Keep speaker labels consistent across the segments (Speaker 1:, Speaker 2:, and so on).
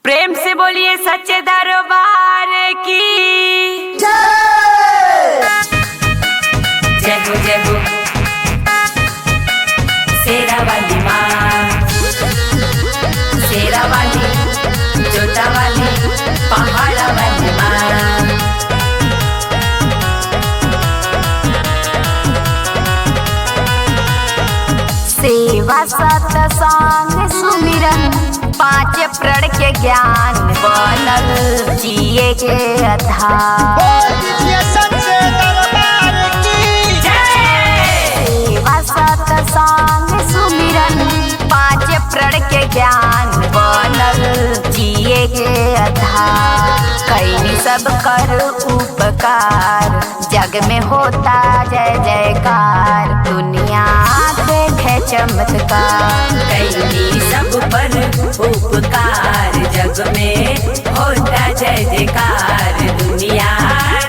Speaker 1: प्रेम से बोलिए सच्चे दरबार की जय हो शेरा वाली माँ, शेरा वाली जोता वाली पहाड़ा वाली माँ।
Speaker 2: सेवा सत्संग सुमिरन पांच प्रण के ज्ञान बनल जिए के आधार। सेवा सत्संग सुमिरन पांच प्रण के ज्ञान बनल जिए के आधार। कैनी सब कर उपकार जग में होता जय जयकार। दुनिया देखे चमत्कार
Speaker 1: कैनी सब पर उपकार जग में होता जय जयकार। दुनिया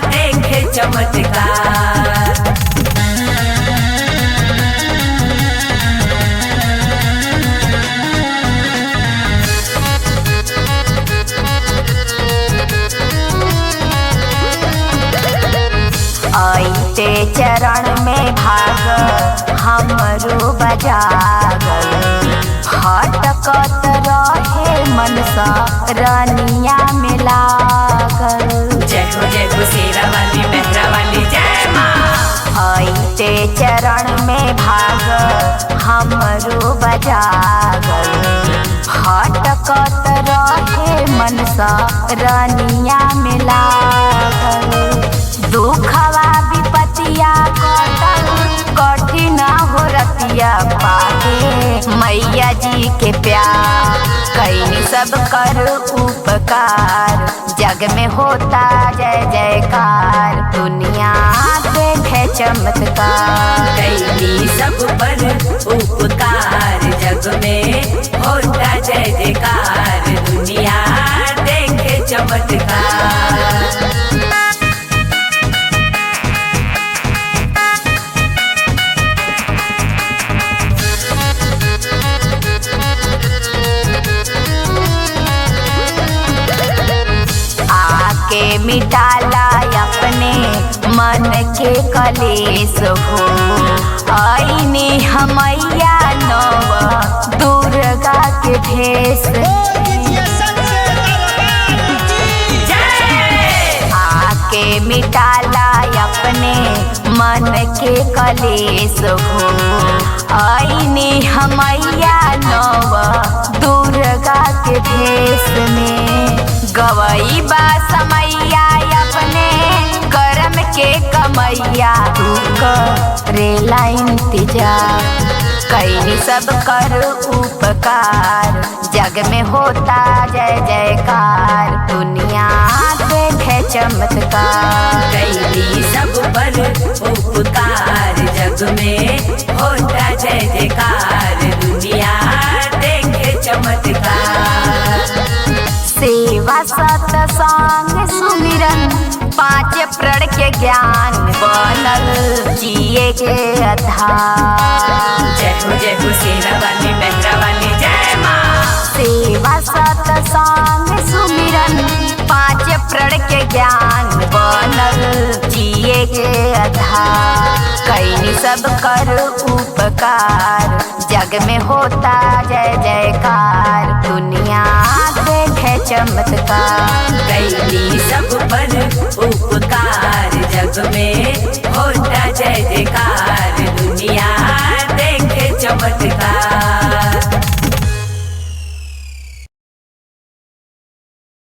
Speaker 1: देखे चमत्कार।
Speaker 2: आइते चरण में भाग हमरो बजागल। हटकत रहे मनसा रनिया में लागल।
Speaker 1: जय हो शेरा वाली मेहरा वाली जय माँ।
Speaker 2: आइते चरण में भाग हमरो बजागल। हटकत रहे मनसा रनिया में लागल। दुखवा विपतिया कटल कठिन हो रतिया पाके मैया जी के प्यार। कैनी सब कर उपकार जग में होता जय जयकार। दुनिया देखे चमत्कार
Speaker 1: कैनी सब पर उपकार जग में होता जय जयकार। दुनिया देखे चमत्कार।
Speaker 2: आके मिटाला अपने मन के कलेश हो। आईने हमैया नव दुर्गा के भेष। आके मिटाला अपने मन के कलेश हो। आईने हमैया नव दुर्गा के भेष में। गवई बा समैया अपने कर्म के कमैया। तू करेला इंतजार कैनी सब कर उपकार जग में होता जय जयकार। दुनिया देखे चमत्कार
Speaker 1: कैनी सब पर उपकार जग में होता जय जयकार। दुनिया देखे चमत्कार।
Speaker 2: सेवा सत्संग सुमिरन पांच प्रण के ज्ञान बनल जिए के आधार।
Speaker 1: जय हो शेरा वाली मेहरा वाली जय माँ।
Speaker 2: सेवा सत्संग सुमिरन पांच प्रण के ज्ञान बनल जिए के आधार। कैनी सब कर उपकार जग में होता जय जयकार। दुनिया देखे चमत्कार
Speaker 1: कैनी सब पर उपकार जग में होता जय जयकार। दुनिया देखे चमत्कार।